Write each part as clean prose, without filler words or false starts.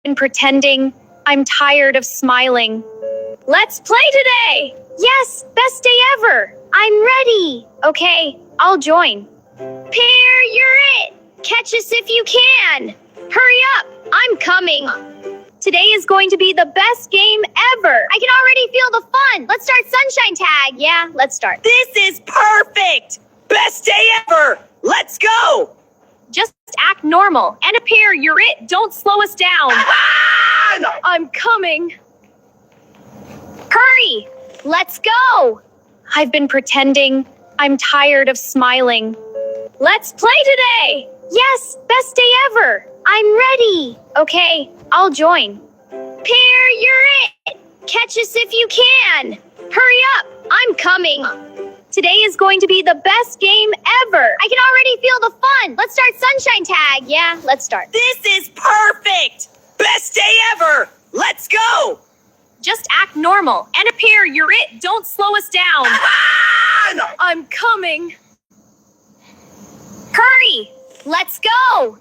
been pretending. I'm tired of smiling. Let's play today! Yes, best day ever! I'm ready! Okay, I'll join. Pear, you're it! Catch us if you can! Hurry up! I'm coming! Today is going to be the best game ever! I can already feel the fun! Let's start Sunshine Tag! Yeah, let's start. This is perfect! Best day ever! Let's go! Just act normal and appear you're it. Don't slow us down. I'm coming. Hurry! Let's go! I've been pretending. I'm tired of smiling. Let's play today! Yes, best day ever! I'm ready! Okay, I'll join. Pear, you're it! Catch us if you can! Hurry up! I'm coming! Today is going to be the best game ever! I can already feel the fun! Let's start Sunshine Tag! Yeah, let's start. This is perfect! Best day ever! Let's go! Just act normal and appear you're it. Don't slow us down. I'm coming. Hurry! Let's go!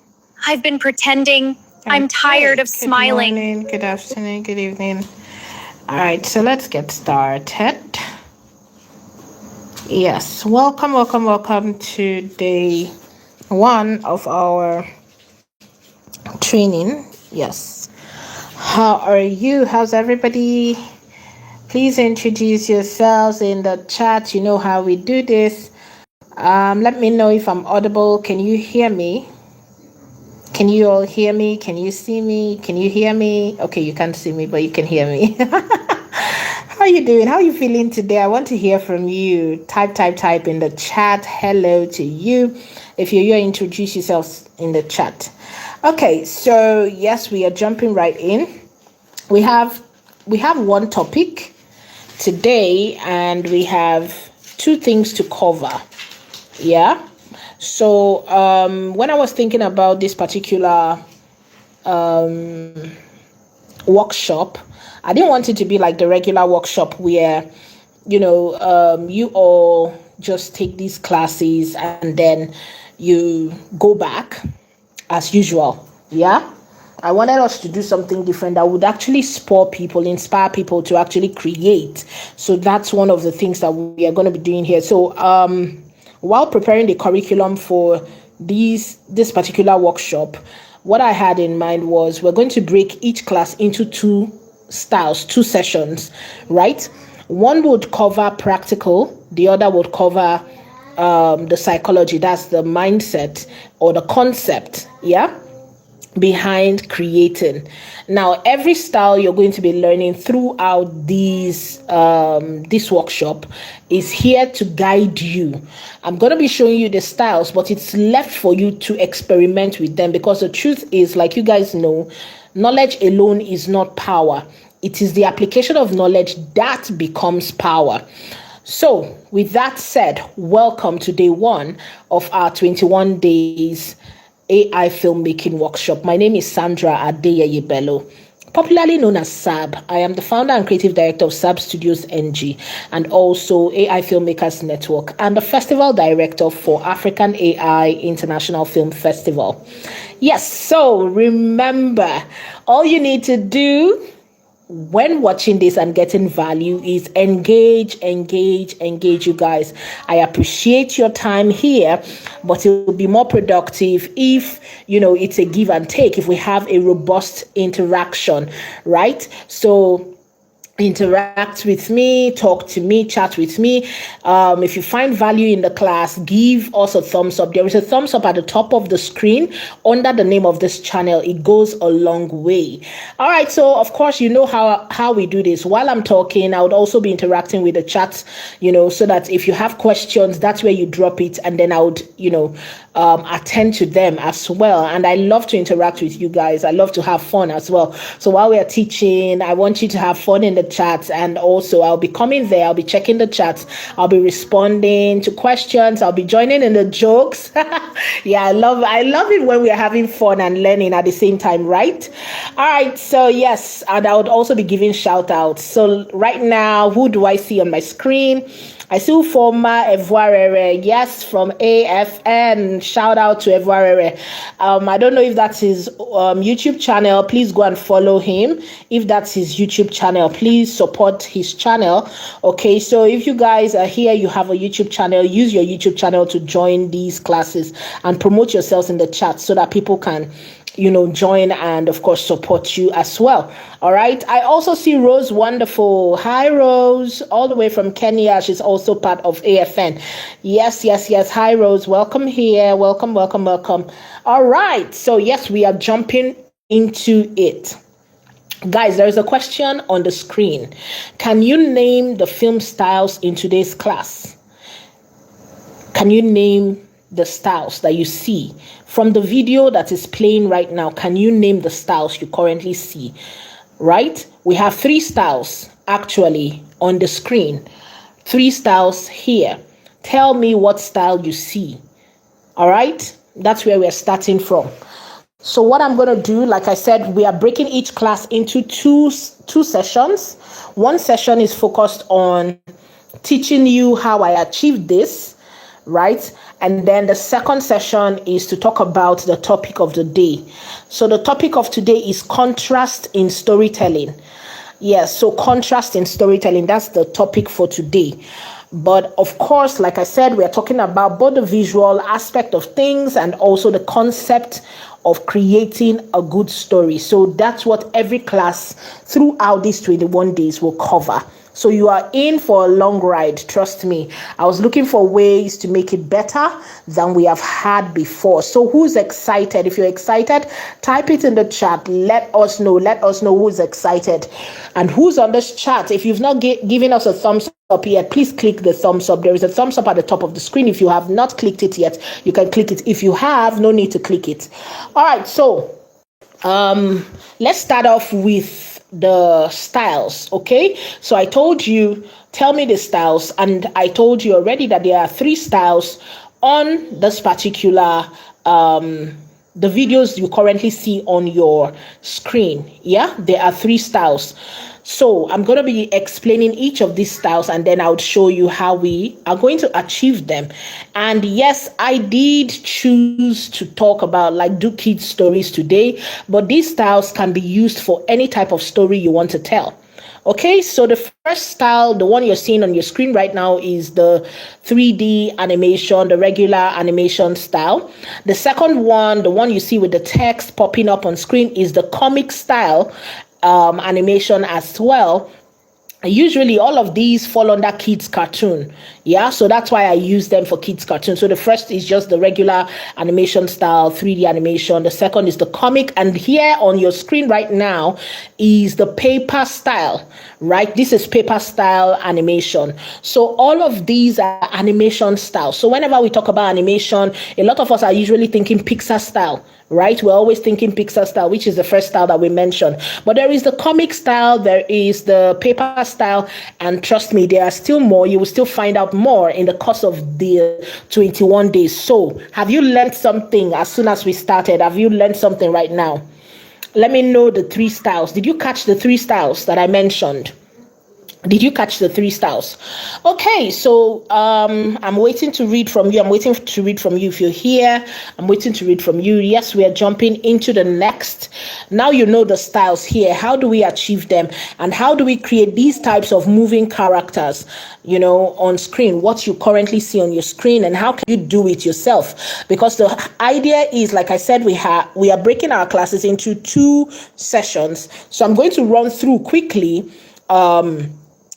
I've been pretending. I'm tired of smiling. Good morning, good afternoon, good evening. All right, so let's get started. Yes, welcome to day 1 of our training. Yes. How are you? How's everybody? Please introduce yourselves in the chat. You know how we do this. Let me know if I'm audible. Can you hear me? Can you all hear me? Can you see me? Can you hear me? Okay, you can't see me, but you can hear me. How are you doing? How are you feeling today? I want to hear from you. Type in the chat. Hello to you. If you're here, introduce yourselves in the chat. Okay, so yes, we are jumping right in. We have one topic today, and we have 2 things to cover. Yeah. So when I was thinking about this particular workshop, I didn't want it to be like the regular workshop where, you all just take these classes and then you go back as usual. Yeah. I wanted us to do something different that would actually spur people, inspire people to actually create. So that's one of the things that we are going to be doing here. So while preparing the curriculum for this particular workshop, what I had in mind was we're going to break each class into 2 styles, 2 sessions, right? One would cover practical, the other would cover the psychology, that's the mindset or the concept, yeah, behind creating. Now, every style you're going to be learning throughout this workshop is here to guide you. I'm going to be showing you the styles, but it's left for you to experiment with them, because the truth is, like you guys know, knowledge alone is not power. It is the application of knowledge that becomes power. So, with that said, welcome to day 1 of our 21 days AI filmmaking workshop. My name is Sandra Adeyeye Bello, popularly known as SAB. I am the founder and creative director of SAB Studios NG and also AI Filmmakers Network, and the festival director for African AI International Film Festival. Yes, so remember, all you need to do when watching this and getting value is engage, you guys. I appreciate your time here, but it will be more productive if, it's a give and take, if we have a robust interaction, right? So interact with me, talk to me, chat with me. If you find value in the class, give us a thumbs up. There is a thumbs up at the top of the screen under the name of this channel. It goes a long way. All right, so of course you know how we do this. While I'm talking, I would also be interacting with the chat, so that if you have questions, that's where you drop it, and then I would attend to them as well. And I love to interact with you guys. I love to have fun as well. So while we are teaching, I want you to have fun in the chat, and also I'll be coming there, I'll be checking the chats, I'll be responding to questions, I'll be joining in the jokes. Yeah, I love it when we're having fun and learning at the same time, right? All right, so yes, and I would also be giving shout outs. So right now, who do I see on my screen? I see Ufoma Evoirere, yes, from AFN. Shout out to Evarere. I don't know if that's his YouTube channel. Please go and follow him. If that's his YouTube channel, please support his channel. Okay, so if you guys are here, you have a YouTube channel, use your YouTube channel to join these classes and promote yourselves in the chat so that people can join and of course support you as well. All right, I also see Rose Wonderful. Hi Rose, all the way from Kenya. She's also part of AFN. Yes. Hi Rose, welcome here. Welcome. All right, so yes, we are jumping into it. Guys, there is a question on the screen. Can you name the film styles in today's class? Can you name the styles that you see from the video that is playing right now? Can you name the styles you currently see? Right, we have 3 styles actually on the screen. 3 styles here. Tell me what style you see. All right, that's where we're starting from. So what I'm going to do, like I said, we are breaking each class into two sessions. One session is focused on teaching you how I achieved this, right? And then the second session is to talk about the topic of the day. So the topic of today is contrast in storytelling. Yes, so contrast in storytelling, that's the topic for today. But of course, like I said, we are talking about both the visual aspect of things and also the concept of creating a good story. So that's what every class throughout these 21 days will cover. So you are in for a long ride, trust me. I was looking for ways to make it better than we have had before. So who's excited? If you're excited, type it in the chat. Let us know who's excited. And who's on this chat. If you've not given us a thumbs up yet, please click the thumbs up. There is a thumbs up at the top of the screen. If you have not clicked it yet, you can click it. If you have, no need to click it. All right, so let's start off with the styles. Okay, so I told you, tell me the styles, and I told you already that there are 3 styles on this particular the videos you currently see on your screen. Yeah, there are 3 styles. So I'm going to be explaining each of these styles, and then I'll show you how we are going to achieve them. And yes, I did choose to talk about do kids stories today, but these styles can be used for any type of story you want to tell. Okay, so the first style, the one you're seeing on your screen right now, is the 3D animation, the regular animation style. The second one, the one you see with the text popping up on screen, is the comic style animation as well. Usually all of these fall under kids cartoon. Yeah, so that's why I use them for kids cartoon. So the first is just the regular animation style, 3D animation. The second is the comic, and here on your screen right now is the paper style, right? This is paper style animation. So all of these are animation style. So whenever we talk about animation, a lot of us are usually thinking Pixar style, right? We're always thinking Pixar style, which is the first style that we mentioned. But there is the comic style, there is the paper style, and trust me, there are still more. You will still find out more in the course of the 21 days. So have you learned something as soon as we started? Have you learned something right now? Let me know the 3 styles. Did you catch the 3 styles that I mentioned? Did you catch the 3 styles? Okay, so I'm waiting to read from you. If you're here, I'm waiting to read from you. Yes, we are jumping into the next. Now you know the styles here. How do we achieve them? And how do we create these types of moving characters, on screen, what you currently see on your screen, and how can you do it yourself? Because the idea is, like I said, we are breaking our classes into 2 sessions. So I'm going to run through quickly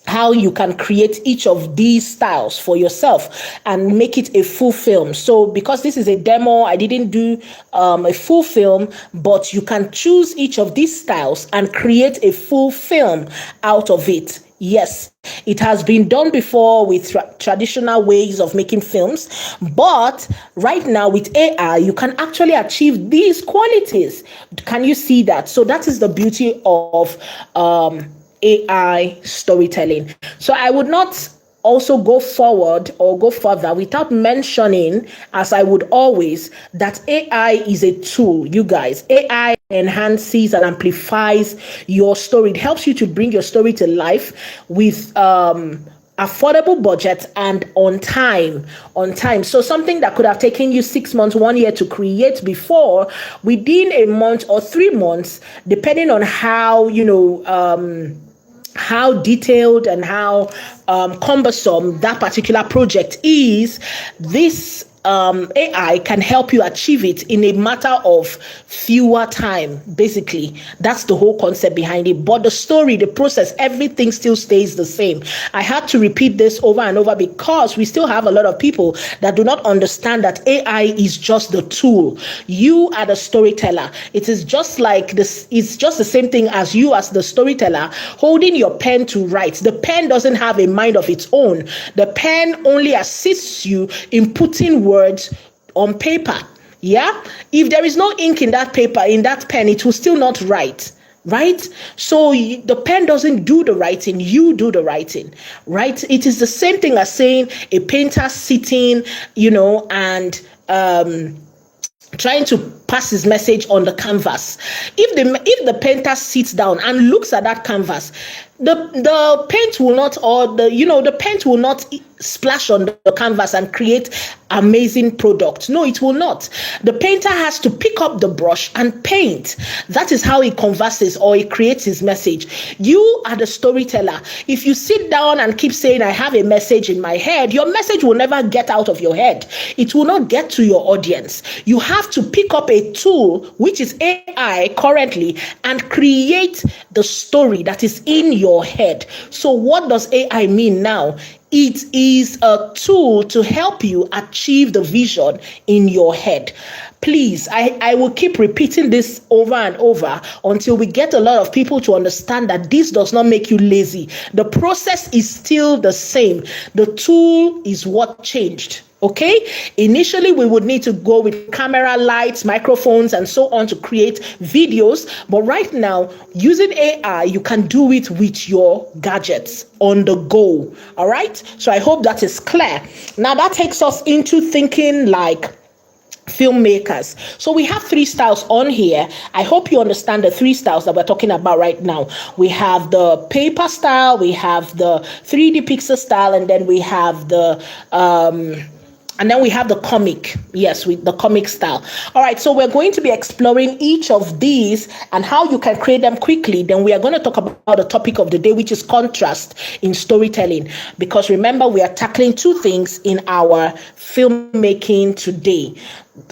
how you can create each of these styles for yourself and make it a full film. So because this is a demo, I didn't do a full film, but you can choose each of these styles and create a full film out of it. Yes, it has been done before with traditional ways of making films, but right now with AI, you can actually achieve these qualities. Can you see that? So that is the beauty of AI storytelling. So I would not also go forward or go further without mentioning, as I would always, that AI is a tool. You guys, AI enhances and amplifies your story. It helps you to bring your story to life with affordable budget and on time. So something that could have taken you 6 months, 1 year to create before, within a month or 3 months, depending on how how detailed and how cumbersome that particular project is, this AI can help you achieve it in a matter of fewer time. Basically, that's the whole concept behind it. But the story, the process, everything still stays the same. I had to repeat this over and over because we still have a lot of people that do not understand that AI is just the tool. You are the storyteller. It is just like this. It's just the same thing as you as the storyteller holding your pen to write. The pen doesn't have a mind of its own. The pen only assists you in putting words on paper. Yeah, if there is no ink in that paper, in that pen, it will still not write, right? So the pen doesn't do the writing, you do the writing, right? It is the same thing as saying a painter sitting, and trying to pass his message on the canvas. If the painter sits down and looks at that canvas, the paint will not, or the paint will not splash on the canvas and create amazing product. No, it will not. The painter has to pick up the brush and paint. That is how he converses or he creates his message. You are the storyteller. If you sit down and keep saying, I have a message in my head, your message will never get out of your head. It will not get to your audience. You have to pick up a tool, which is AI currently, and create the story that is in your head. So what does AI mean now? It is a tool to help you achieve the vision in your head. Please, I will keep repeating this over and over until we get a lot of people to understand that this does not make you lazy. The process is still the same. The tool is what changed. Okay, initially we would need to go with camera, lights, microphones, and so on to create videos. But right now, using AI, you can do it with your gadgets on the go. All right, so I hope that is clear. Now that takes us into thinking like filmmakers. So we have 3 styles on here. I hope you understand the 3 styles that we're talking about right now. We have the paper style, we have the 3D pixel style, and then we have the comic. Yes, with the comic style. All right, so we're going to be exploring each of these and how you can create them quickly. Then we are going to talk about the topic of the day, which is contrast in storytelling. Because remember, we are tackling 2 things in our filmmaking today.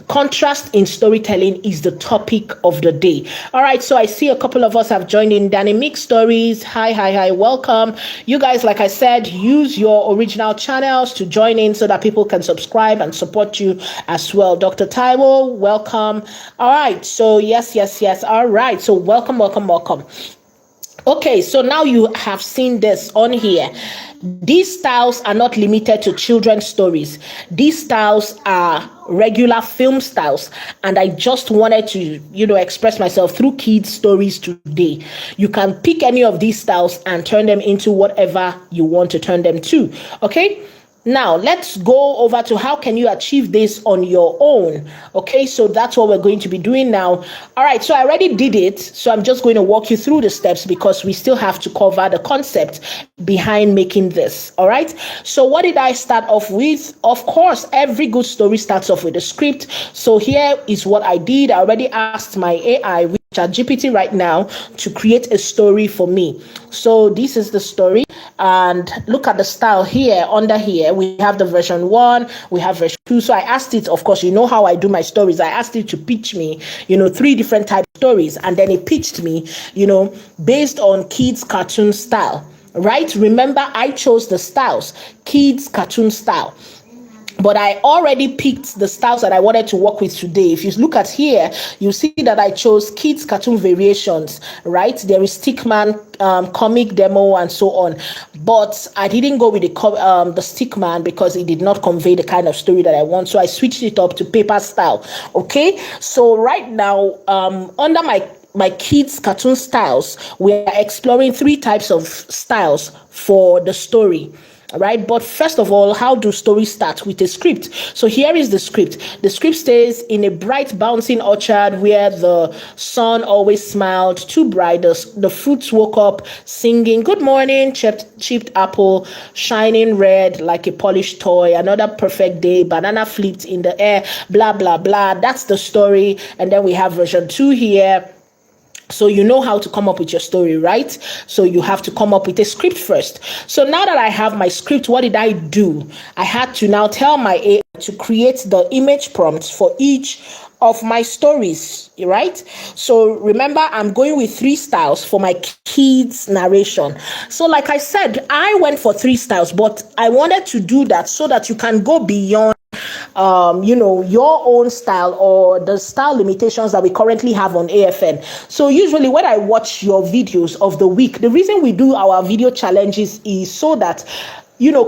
Contrast in storytelling is the topic of the day. All right, so I see a couple of us have joined in. Dynamic Stories, hi, welcome. You guys, like I said, use your original channels to join in so that people can subscribe and support you as well. Dr. Taiwo, welcome. All right, so yes. All right, so welcome. Okay, so now you have seen this on here. These styles are not limited to children's stories. These styles are regular film styles, and I just wanted to, express myself through kids' stories today. You can pick any of these styles and turn them into whatever you want to turn them to. Okay? Now, let's go over to how can you achieve this on your own. Okay, so that's what we're going to be doing now. All right, so I already did it. So I'm just going to walk you through the steps because we still have to cover the concept behind making this. All right, so what did I start off with? Of course, every good story starts off with a script. So here is what I did. I already asked my AI, ChatGPT right now, to create a story for me. So this is the story, and look at the style here. Under here we have the version 1, we have version 2. So I asked it, of course, you know how I do my stories, I asked it to pitch me 3 different types of stories, and then it pitched me based on kids cartoon style, right? Remember, I chose the styles, kids cartoon style. But I already picked the styles that I wanted to work with today. If you look at here, you see that I chose kids cartoon variations, right? There is Stickman, comic demo, and so on. But I didn't go with the Stickman because it did not convey the kind of story that I want. So I switched it up to paper style. Okay, so right now, under my kids cartoon styles, we are exploring 3 types of styles for the story. right? But first of all, how do stories start? With a script. So here is the script. The script says, in a bright bouncing orchard where the sun always smiled too bright, the fruits woke up singing good morning, chipped apple shining red like a polished toy, another perfect day, banana flipped in the air, blah blah blah. That's the story. And then we have version 2 here. So you know how to come up with your story, right? So you have to come up with a script first. So now that I have my script, what did I do? I had to now tell my AI to create the image prompts for each of my stories, right? So remember, I'm going with 3 styles for my kids narration. So like I said, I went for 3 styles, but I wanted to do that so that you can go beyond your own style or the style limitations that we currently have on AFN. So usually when I watch your videos of the week, the reason we do our video challenges is so that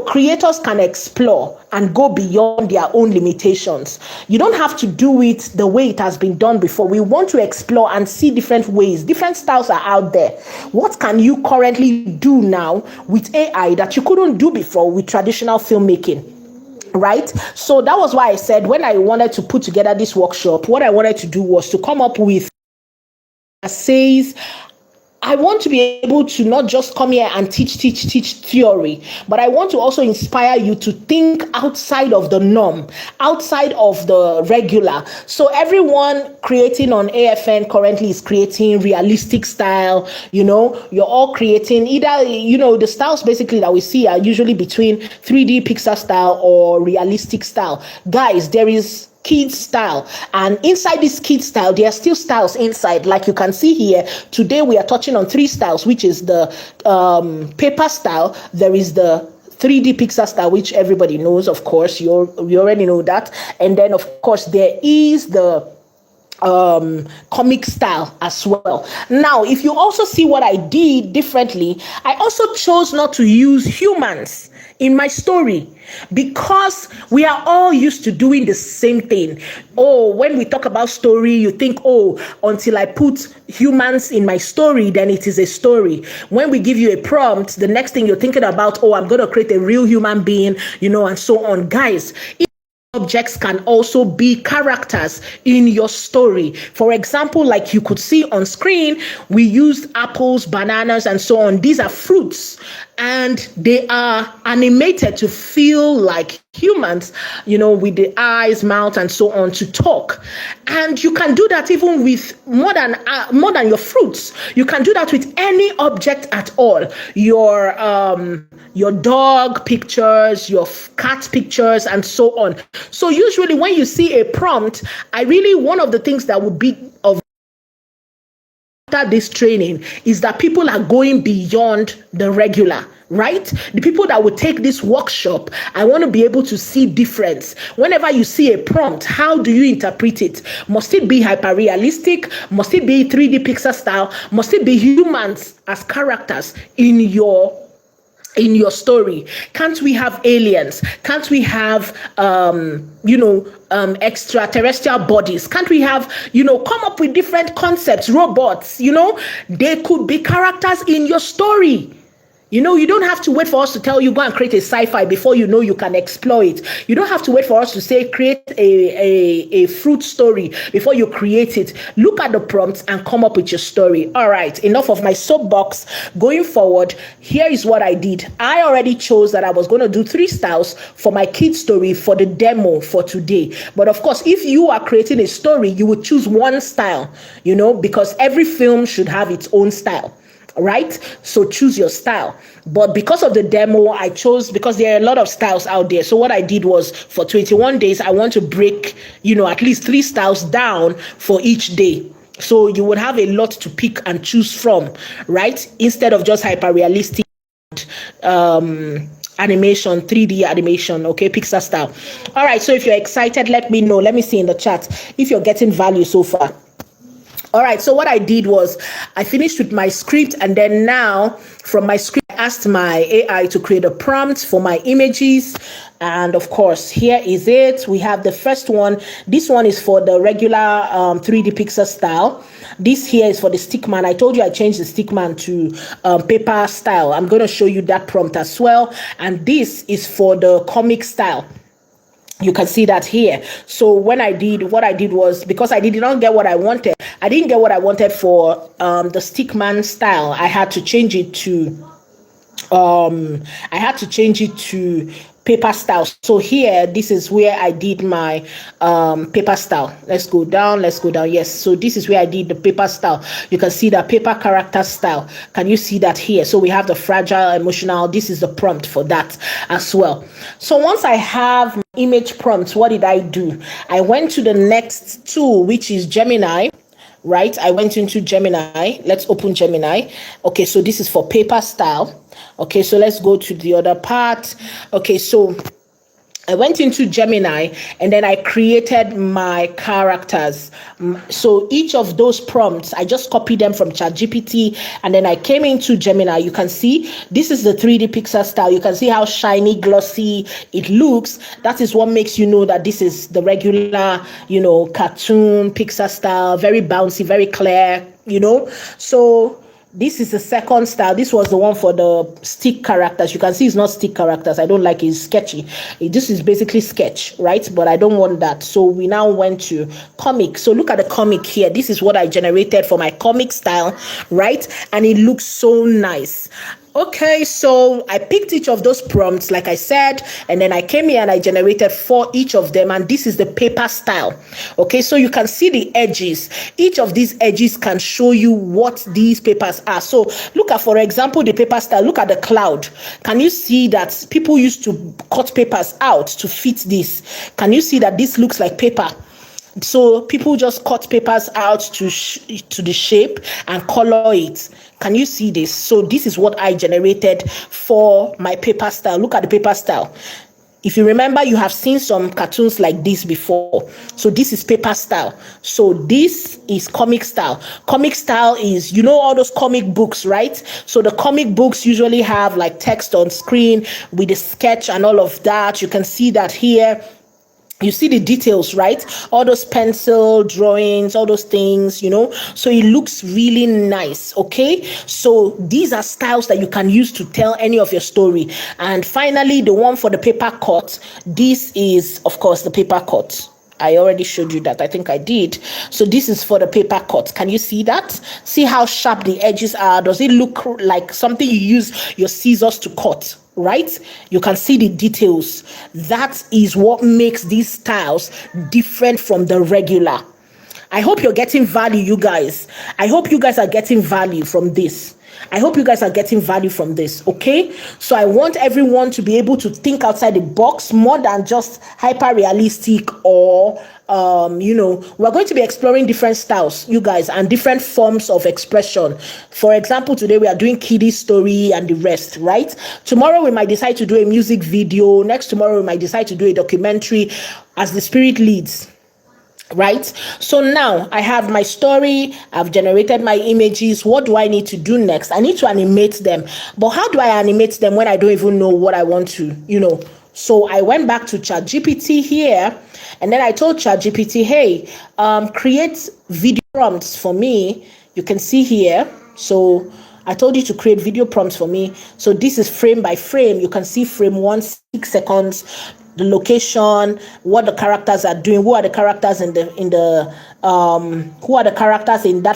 creators can explore and go beyond their own limitations. You don't have to do it the way it has been done before. We want to explore and see different ways. Different styles are out there. What can you currently do now with AI that you couldn't do before with traditional filmmaking? Right? So that was why I said when I wanted to put together this workshop, what I wanted to do was to come up with says, I want to be able to not just come here and teach theory, but I want to also inspire you to think outside of the norm, outside of the regular. So everyone creating on AFN currently is creating realistic style. You're all creating either, the styles basically that we see are usually between 3D Pixar style or realistic style. Guys, there is kids style, and inside this kids style there are still styles inside, like you can see here. Today we are touching on 3 styles, which is the paper style, there is the 3D Pixar style, which everybody knows, of course, you already know that, and then of course there is the comic style as well. Now, if you also see what I did differently, I also chose not to use humans in my story because we are all used to doing the same thing. When we talk about story, you think, until I put humans in my story, then it is a story. When we give you a prompt, the next thing you're thinking about, I'm going to create a real human being, and so on. Guys, objects can also be characters in your story. For example, like you could see on screen, we used apples, bananas, and so on. These are fruits, and they are animated to feel like humans, with the eyes, mouth, and so on, to talk. And you can do that even with more than your fruits. You can do that with any object at all. Your dog pictures, your cat pictures, and so on. So usually when you see a prompt, one of the things that would be of after this training is that people are going beyond the regular, right? The people that will take this workshop, I want to be able to see difference. Whenever you see a prompt, how do you interpret it? Must it be hyper realistic? Must it be 3D Pixar style? Must it be humans as characters in your story? Can't we have aliens? Can't we have extraterrestrial bodies? Can't we have come up with different concepts, robots? They could be characters in your story. You don't have to wait for us to tell you go and create a sci-fi before you can explore it. You don't have to wait for us to say create a fruit story before you create it. Look at the prompts and come up with your story. All right, enough of my soapbox. Going forward, here is what I did. I already chose that I was going to do 3 styles for my kids' story for the demo for today. But of course, if you are creating a story, you would choose one style, because every film should have its own style. Right? So choose your style. But because of the demo, I chose, because there are a lot of styles out there. So what I did was, for 21 days, I want to break, at least 3 styles down for each day. So you would have a lot to pick and choose from, right? Instead of just hyper realistic animation, 3D animation, okay, Pixar style. All right, so if you're excited, let me know. Let me see in the chat if you're getting value so far. All right, so what I did was I finished with my script, and then now from my script, I asked my AI to create a prompt for my images. And of course, here is it. We have the first one. This one is for the regular 3D pixel style. This here is for the stickman. I told you I changed the stickman to paper style. I'm going to show you that prompt as well. And this is for the comic style. You can see that here. So what I did was, because I did not get what I wanted, I didn't get what I wanted for the stickman style. I had to change it to paper style. So here, this is where I did my paper style. Let's go down. Yes, so this is where I did the paper style. You can see the paper character style. Can you see that here? So we have the fragile, emotional. This is the prompt for that as well. So once I have my image prompt, what did I do? I went to the next tool, which is Gemini. Right, I went into Gemini. Let's open Gemini. Okay, so this is for paper style. Okay, so let's go to the other part. Okay, so I went into Gemini and then I created my characters. So each of those prompts, I just copied them from ChatGPT and then I came into Gemini. You can see this is the 3D pixel style. You can see how shiny, glossy it looks. That is what makes you know that this is the regular, cartoon pixel style, very bouncy, very clear, So this is the second style. This was the one for the stick characters. You can see it's not stick characters. I don't like it. It's sketchy. This is basically sketch, right? But I don't want that. So we now went to comic. So look at the comic here. This is what I generated for my comic style, right? And it looks so nice. Okay, so I picked each of those prompts, like I said, and then I came here and I generated for each of them, and this is the paper style. Okay, so you can see the edges. Each of these edges can show you what these papers are. So look at, for example, the paper style. Look at the cloud. Can you see that people used to cut papers out to fit this? Can you see that this looks like paper? So people just cut papers out to the shape and color it. Can you see this? So this is what I generated for my paper style. Look at the paper style. If you remember, you have seen some cartoons like this before. So this is paper style. So this is comic style. Comic style is, all those comic books, right? So the comic books usually have like text on screen with a sketch and all of that. You can see that here. You see the details, right? All those pencil drawings, all those things, so it looks really nice. Okay, so these are styles that you can use to tell any of your story. And finally, the one for the paper cut. This is, of course, the paper cut. I already showed you that. I think I did. So this is for the paper cut. Can you see that? See how sharp the edges are? Does it look like something you use your scissors to cut? Right? You can see the details. That is what makes these styles different from the regular. I hope you're getting value, you guys. I hope you guys are getting value from this. Okay? So I want everyone to be able to think outside the box more than just hyper realistic or we're going to be exploring different styles, you guys, and different forms of expression. For example, today we are doing kiddie story and the rest, right? Tomorrow we might decide to do a music video. Next tomorrow we might decide to do a documentary as the spirit leads. Right? So now I have my story. I've generated my images. What do I need to do next? I need to animate them. But how do I animate them when I don't even know what I want to, So I went back to ChatGPT here, and then I told ChatGPT, hey, create video prompts for me. You can see here. So I told you to create video prompts for me. So this is frame by frame. You can see frame 1, 6 seconds. The location, what the characters are doing, who are the characters in that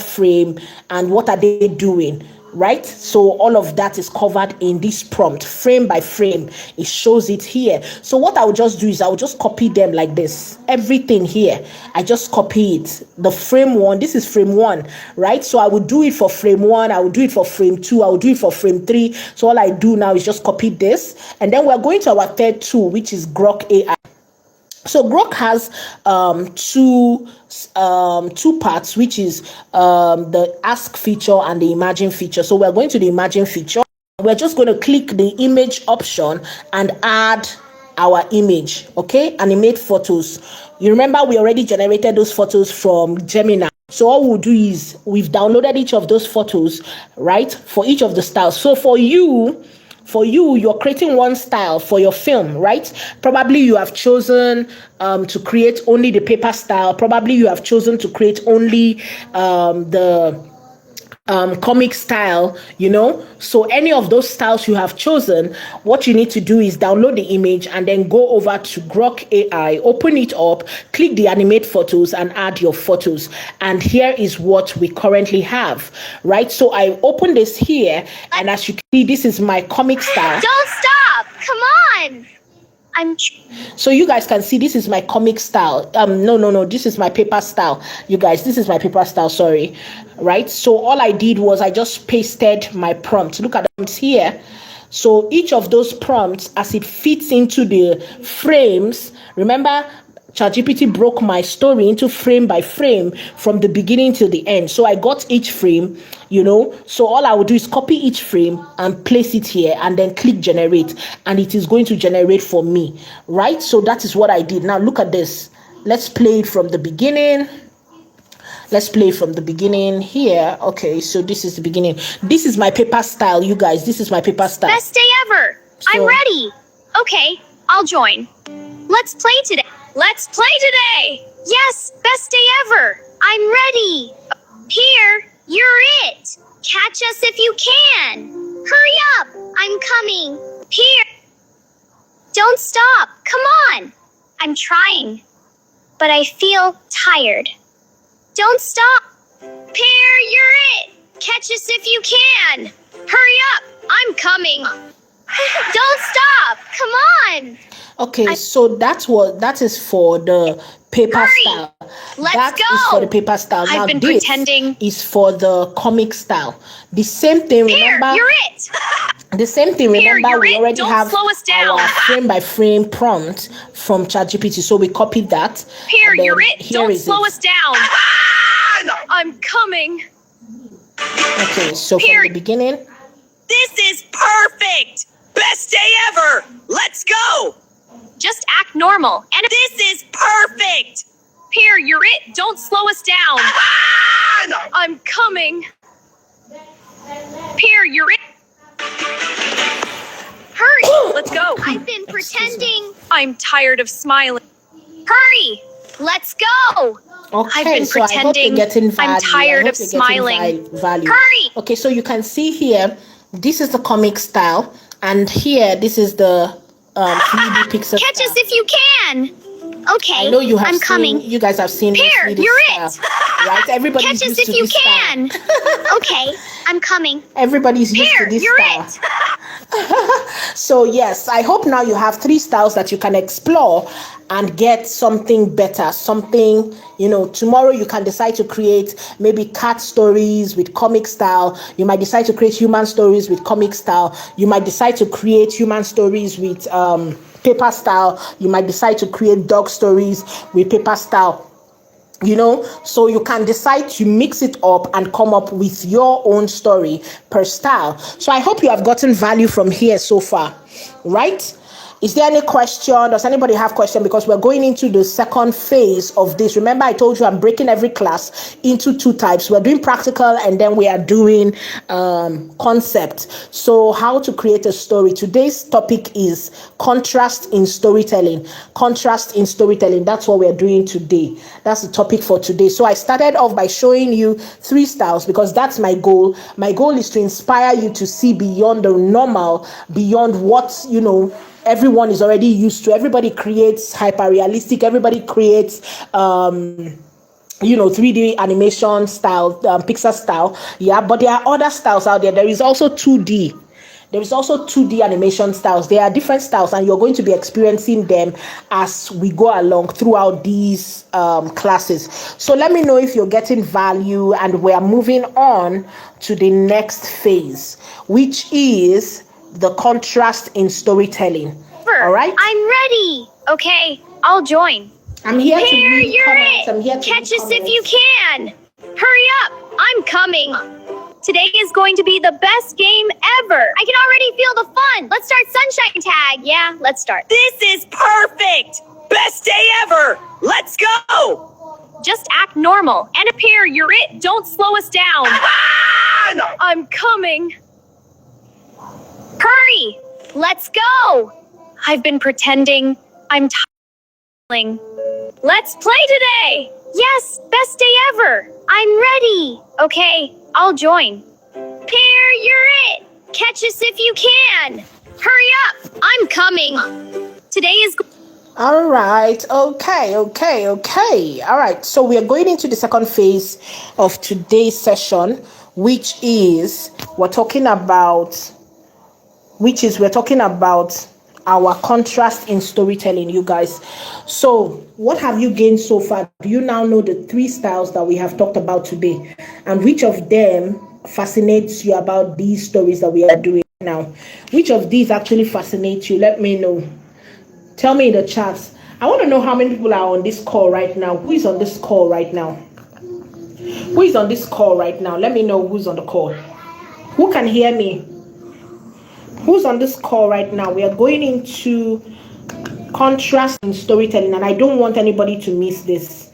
frame, and what are they doing, right? So all of that is covered in this prompt, frame by frame. It shows it here. So what I will just do is I will just copy them like this. Everything here, I just copy it. The frame 1, this is frame 1, right? So I will do it for frame 1, I will do it for frame 2, I will do it for frame 3. So all I do now is just copy this, and then we're going to our third tool, which is Grok AI. So Grok has two parts, which is the ask feature and the imagine feature. So we're going to the imagine feature. We're just going to click the image option and add our image. Okay, animate photos. You remember we already generated those photos from Gemini. So all we'll do is we've downloaded each of those photos, right, for each of the styles. So for you, you're creating one style for your film, right? Probably you have chosen to create only the paper style. Probably you have chosen to create only the comic style, so any of those styles you have chosen, what you need to do is download the image and then go over to Grok AI, open it up, click the animate photos and add your photos. And here is what we currently have, right? So I open this here, and as you can see, this is my comic style. Don't stop! Come on! So you guys can see this is my comic style. No, this is my paper style. You guys, this is my paper style, sorry. Right? So all I did was I just pasted my prompt. Look at them here. So each of those prompts, as it fits into the frames, remember, ChatGPT broke my story into frame by frame from the beginning till the end. So I got each frame, so all I would do is copy each frame and place it here and then click generate, and it is going to generate for me, right? So that is what I did. Now look at this. Let's play it from the beginning. Let's play from the beginning here. Okay, so this is the beginning. This is my paper style, you guys. This is my paper style. Best day ever. I'm ready. Okay, I'll join. Let's play today. Let's play today! Yes, best day ever! I'm ready! Here, you're it! Catch us if you can! Hurry up! I'm coming! Here! Don't stop! Come on! I'm trying. But I feel tired. Don't stop! Pear, you're it! Catch us if you can! Hurry up! I'm coming! Don't stop! Come on! Okay, so that is for the paper style. Let's go. Is for the paper style. I've been pretending. Is for the comic style. The same thing, remember? You're it. The same thing, remember, we already Don't have slow us down. our frame by frame prompt from ChatGPT, so we copied that. Pear, you're it. Don't slow us down. I'm coming. Okay, so from the beginning. This is perfect. Best day ever. Let's go. Just act normal. And this is perfect. Pear, you're it. Don't slow us down. I'm coming. Pear, you're it. Hurry. Let's go. I've been pretending. I'm tired of smiling. Hurry. Let's go. Okay, I've been so pretending. I hope you're getting value. I'm tired of smiling. Value. Hurry. Okay, so you can see here, this is the comic style, and here, this is the 3D pixel Catch style. us if you can. Okay, I know you have I'm coming. You guys have seen Pear, you're it. Right? Everybody's Catch us used if to you this can. style. Okay, I'm coming. Everybody's used Pear, to this you're style. it. So yes, I hope now you have 3 styles that you can explore and get something better, something, tomorrow you can decide to create maybe cat stories with comic style. You might decide to create human stories with comic style. You might decide to create human stories with paper style. You might decide to create dog stories with paper style. So you can decide to mix it up and come up with your own story per style. So I hope you have gotten value from here so far, right? Is there any question? Does anybody have question? Because we're going into the second phase of this. Remember, I told you I'm breaking every class into 2 types. We're doing practical and then we are doing concept. So how to create a story. Today's topic is contrast in storytelling. Contrast in storytelling. That's what we're doing today. That's the topic for today. So I started off by showing you 3 styles because that's my goal. My goal is to inspire you to see beyond the normal, beyond what, everyone is already used to. Everybody creates hyper-realistic. Everybody creates 3D animation style, Pixar style. Yeah, but there are other styles out there. There is also 2D. There is also 2D animation styles. There are different styles, and you're going to be experiencing them as we go along throughout these classes. So let me know if you're getting value, and we're moving on to the next phase, which is the contrast in storytelling. All right? I'm ready. Okay, I'll join. I'm here to read you're comments. it. I'm here to Catch read us if comments. you can. Hurry up. I'm coming. Today is going to be the best game ever. I can already feel the fun. Let's start Sunshine Tag. Yeah, let's start. This is perfect. Best day ever. Let's go. Just act normal and appear you're it. Don't slow us down. I'm coming. Hurry! Let's go! I've been pretending. I'm tired. Let's play today! Yes, best day ever! I'm ready! Okay, I'll join. Here, you're it! Catch us if you can! Hurry up! I'm coming! Today is... All right. Okay. All right. So we are going into the second phase of today's session, which is we're talking about our contrast in storytelling, you guys. So what have you gained so far? Do you now know the 3 styles that we have talked about today? And which of them fascinates you about these stories that we are doing now? Which of these actually fascinates you? Let me know. Tell me in the chats. I want to know how many people are on this call right now. Who is on this call right now? Let me know who's on the call. Who can hear me? Who's on this call right now? We are going into contrast in storytelling, and I don't want anybody to miss this,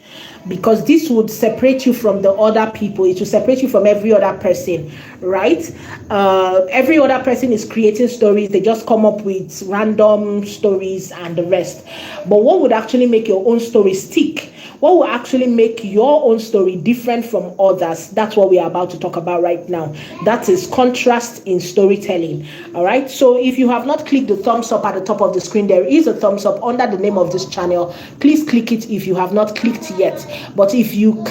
because this would separate you from the other people. It will separate you from every other person, right? Every other person is creating stories. They just come up with random stories and the rest. But what would actually make your own story stick? What will actually make your own story different from others? That's what we are about to talk about right now. That is contrast in storytelling. All right. So if you have not clicked the thumbs up at the top of the screen, there is a thumbs up under the name of this channel. Please click it if you have not clicked yet. But if you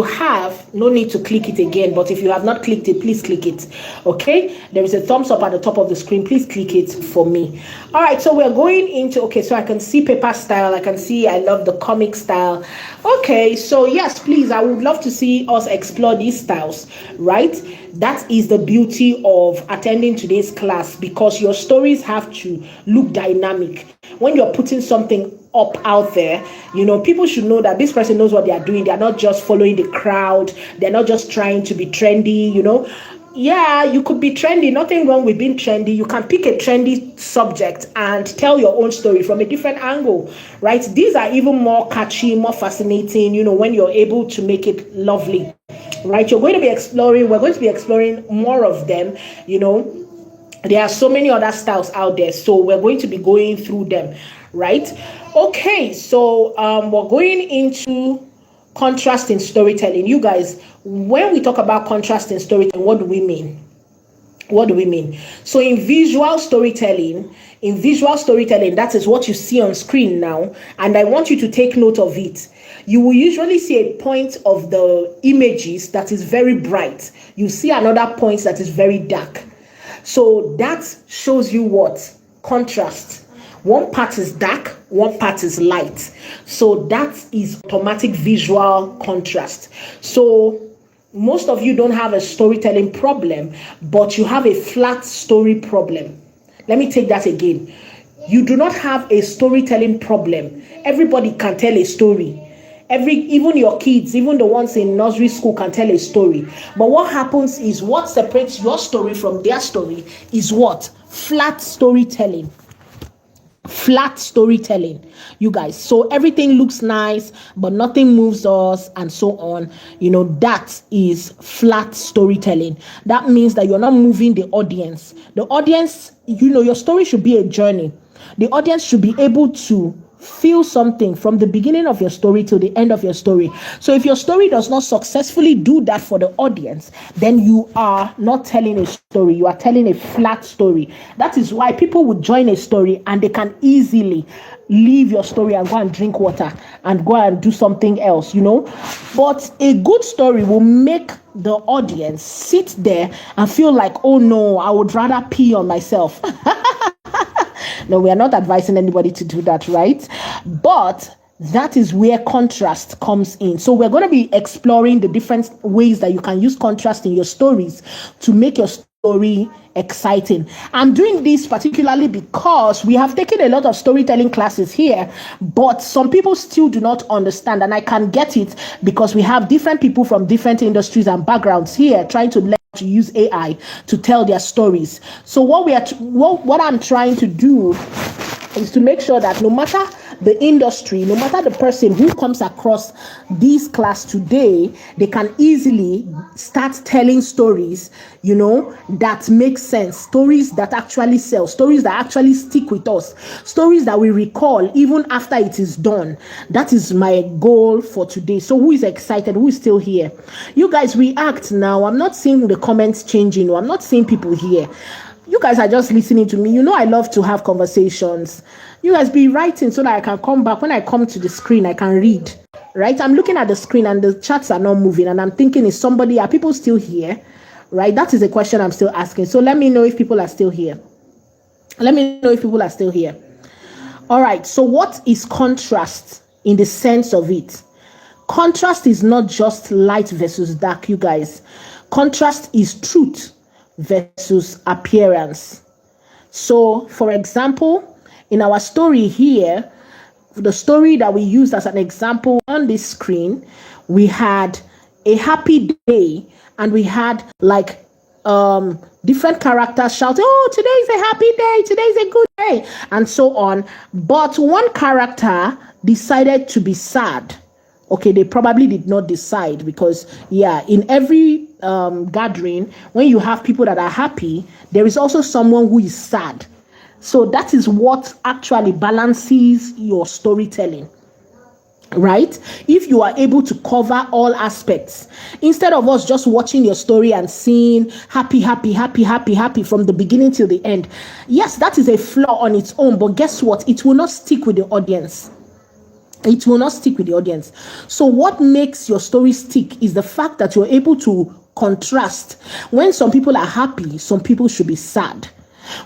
have, no need to click it again. But if you have not clicked it, please click it. Okay, there is a thumbs up at the top of the screen. Please click it for me. All right, so we're going into, okay, so I can see paper style. I love the comic style. Okay, so yes, please, I would love to see us explore these styles, right? That is the beauty of attending today's class, because your stories have to look dynamic. When you're putting something up out there, people should know that this person knows what they are doing. They are not just following the crowd. They're not just trying to be trendy, Yeah, you could be trendy. Nothing wrong with being trendy. You can pick a trendy subject and tell your own story from a different angle, right? These are even more catchy, more fascinating, when you're able to make it lovely, right? We're going to be exploring more of them, There are so many other styles out there, so we're going to be going through them, right? Okay, so we're going into contrast in storytelling. You guys, when we talk about contrast in storytelling, what do we mean? So in visual storytelling, that is what you see on screen now, and I want you to take note of it. You will usually see a point of the images that is very bright. You see another point that is very dark. So that shows you what? Contrast. One part is dark, one part is light. So that is automatic visual contrast. So most of you don't have a storytelling problem, but you have a flat story problem. Let me take that again. You do not have a storytelling problem. Everybody can tell a story. Even your kids, even the ones in nursery school, can tell a story. But what happens is, what separates your story from their story is what? Flat storytelling, you guys. So everything looks nice, but nothing moves us, and so on. That is flat storytelling. That means that you're not moving the audience. The audience, your story should be a journey. The audience should be able to feel something from the beginning of your story to the end of your story. So if your story does not successfully do that for the audience, then you are not telling a story. You are telling a flat story. That is why people would join a story and they can easily leave your story and go and drink water and go and do something else, But a good story will make the audience sit there and feel like, oh no, I would rather pee on myself. No, we are not advising anybody to do that, right? But that is where contrast comes in. So we're going to be exploring the different ways that you can use contrast in your stories to make your story exciting. I'm doing this particularly because we have taken a lot of storytelling classes here, but some people still do not understand, and I can get it, because we have different people from different industries and backgrounds here trying to learn to use AI to tell their stories. So what I'm trying to do is to make sure that no matter the industry, no matter the person who comes across this class today, they can easily start telling stories, that make sense, stories that actually sell, stories that actually stick with us, stories that we recall even after it is done. That is my goal for today. So who is excited? Who is still here? You guys react now. I'm not seeing the comments changing. I'm not seeing people here. You guys are just listening to me. I love to have conversations. You guys be writing so that I can come back. When I come to the screen, I can read. Right? I'm looking at the screen and the chats are not moving. And I'm thinking, are people still here? Right? That is a question I'm still asking. So let me know if people are still here. All right. So what is contrast in the sense of it? Contrast is not just light versus dark, you guys. Contrast is truth versus appearance. So, for example, in our story here, the story that we used as an example on this screen, we had a happy day and we had different characters shouting, "Oh, today's a happy day, today's a good day," and so on. But one character decided to be sad. Okay, they probably did not decide because, in every gathering, when you have people that are happy, there is also someone who is sad. So that is what actually balances your storytelling, right? If you are able to cover all aspects, instead of us just watching your story and seeing happy from the beginning till the end. Yes, that is a flaw on its own, but guess what? It will not stick with the audience. So what makes your story stick is the fact that you're able to contrast. When some people are happy, some people should be sad.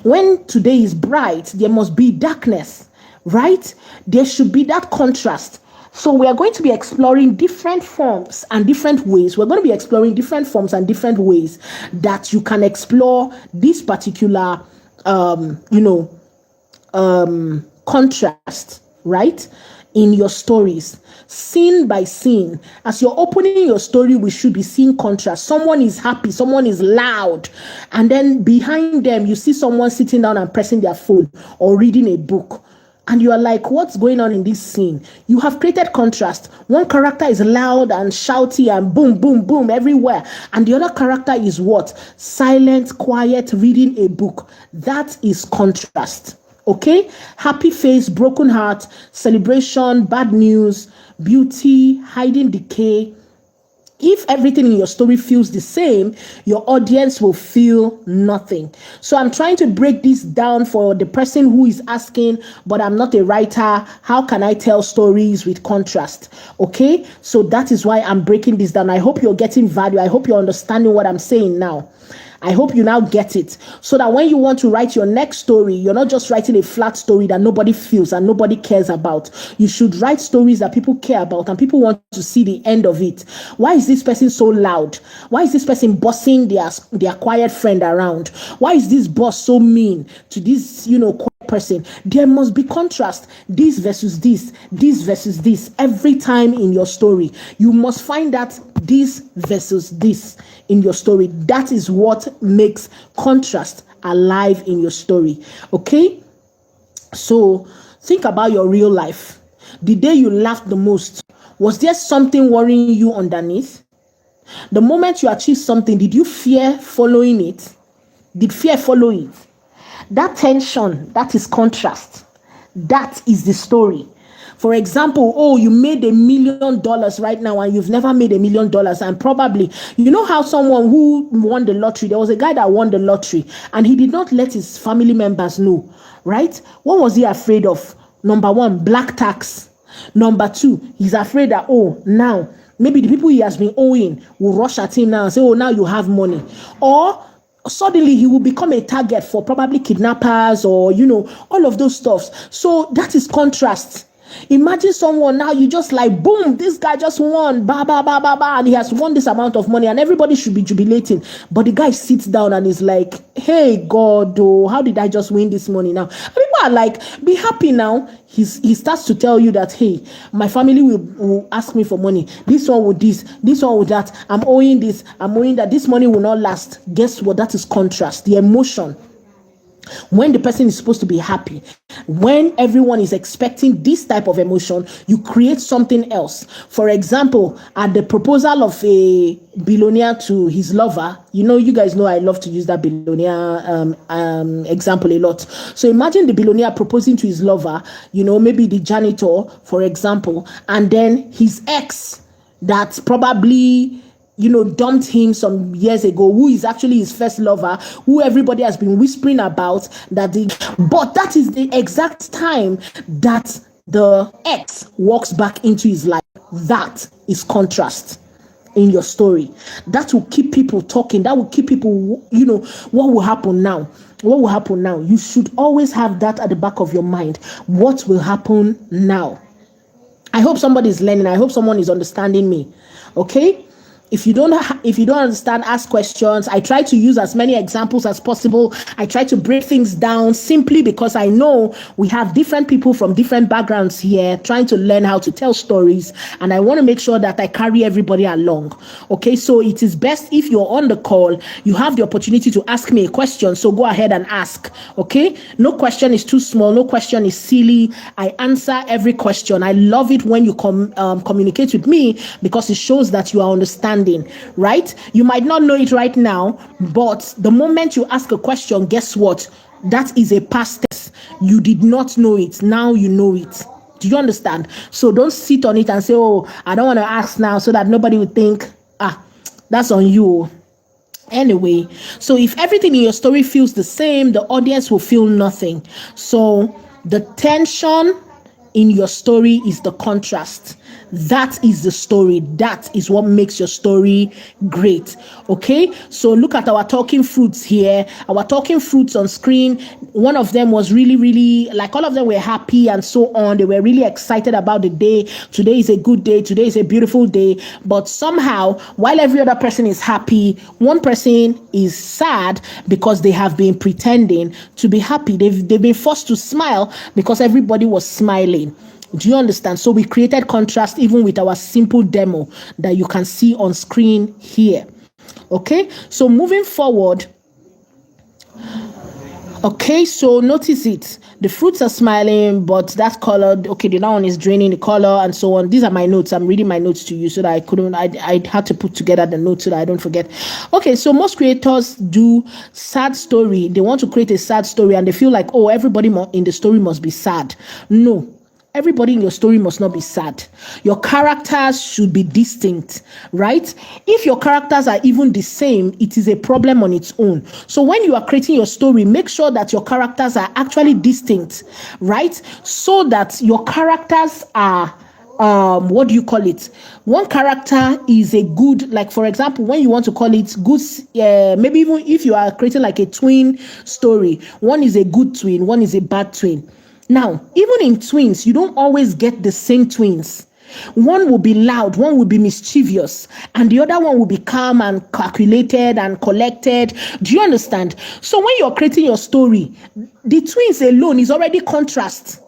When today is bright, there must be darkness, right? There should be that contrast. So we are going to be exploring different forms and different ways. We're going to be exploring different forms and different ways that you can explore this particular, contrast, right? In your stories, scene by scene. As you're opening your story, we should be seeing contrast. Someone is happy, someone is loud, and then behind them you see someone sitting down and pressing their phone or reading a book, and you are like, what's going on in this scene? You have created contrast. One character is loud and shouty and boom boom boom everywhere, and the other character is what? Silent, quiet, reading a book. That is contrast. Okay, happy face, broken heart, celebration, bad news, beauty, hiding decay. If everything in your story feels the same, your audience will feel nothing. So I'm trying to break this down for the person who is asking, but I'm not a writer. How can I tell stories with contrast? Okay, so that is why I'm breaking this down. I hope you're getting value. I hope you're understanding what I'm saying now. I hope you now get it, so that when you want to write your next story, you're not just writing a flat story that nobody feels and nobody cares about. You should write stories that people care about and people want to see the end of it. Why is this person so loud? Why is this person bossing their quiet friend around? Why is this boss so mean to this, quiet person? There must be contrast. This versus this, this versus this. Every time in your story, you must find that this versus this in your story. That is what makes contrast alive in your story. Okay? So think about your real life. The day you laughed the most, was there something worrying you underneath? The moment you achieved something, did you fear following it? Did fear follow it? That tension, that is contrast. That is the story. For example, you made $1 million right now and you've never made $1 million, and probably, how someone who won the lottery, there was a guy that won the lottery and he did not let his family members know, right? What was he afraid of? Number one, black tax. Number two, he's afraid that, now, maybe the people he has been owing will rush at him now and say, now you have money. Or suddenly he will become a target for probably kidnappers or, all of those stuffs. So that is contrast. Imagine someone now, you just like, boom, this guy just won, and he has won this amount of money and everybody should be jubilating. But the guy sits down and is like, hey, God, how did I just win this money now? And people are like, be happy now. He starts to tell you that, hey, my family will ask me for money. This one with this one with that. I'm owing this, I'm owing that. This money will not last. Guess what? That is contrast, the emotion. When the person is supposed to be happy, when everyone is expecting this type of emotion, you create something else. For example, at the proposal of a billionaire to his lover, you guys know I love to use that billionaire example a lot. So imagine the billionaire proposing to his lover, maybe the janitor, for example, and then his ex that probably dumped him some years ago, who is actually his first lover, who everybody has been whispering about, but that is the exact time that the ex walks back into his life. That is contrast in your story. That will keep people talking. That will keep people, what will happen now? What will happen now? You should always have that at the back of your mind. What will happen now? I hope somebody is learning. I hope someone is understanding me. Okay? If you don't understand, ask questions. I try to use as many examples as possible. I try to break things down simply because I know we have different people from different backgrounds here trying to learn how to tell stories, and I want to make sure that I carry everybody along. Okay, so it is best if you're on the call, you have the opportunity to ask me a question. So go ahead and ask. Okay, no question is too small. No question is silly. I answer every question. I love it when you communicate with me because it shows that you are understanding. Right? You might not know it right now, but the moment you ask a question, guess what? That is a past tense. You did not know it. Now you know it. Do you understand? So don't sit on it and say, oh, I don't want to ask now, so that nobody will think, that's on you. Anyway, so if everything in your story feels the same, the audience will feel nothing. So the tension in your story is the contrast. That is the story. That is what makes your story great. Okay, so look at our talking fruits here. Our talking fruits on screen. One of them was really, really, like, all of them were happy and so on. They were really excited about the day. Today is a good day. Today is a beautiful day. But somehow, while every other person is happy, one person is sad because they have been pretending to be happy. They've been forced to smile because everybody was smiling. Do you understand? So we created contrast even with our simple demo that you can see on screen here. Okay, so moving forward. Okay, so notice it. The fruits are smiling, but that color, okay, the other one is draining the color and so on. These are my notes. I'm reading my notes to you so that I had to put together the notes so that I don't forget. Okay, so most creators do sad story. They want to create a sad story and they feel like, oh, everybody in the story must be sad. No. Everybody in your story must not be sad. Your characters should be distinct, right? If your characters are even the same, it is a problem on its own. So when you are creating your story, make sure that your characters are actually distinct, right? So that your characters are what do you call it? One character is a good, like, for example, when you want to call it good, maybe even if you are creating like a twin story, one is a good twin, one is a bad twin. Now, even in twins, you don't always get the same twins. One will be loud, one will be mischievous, and the other one will be calm and calculated and collected. Do you understand? So when you're creating your story, the twins alone is already contrast.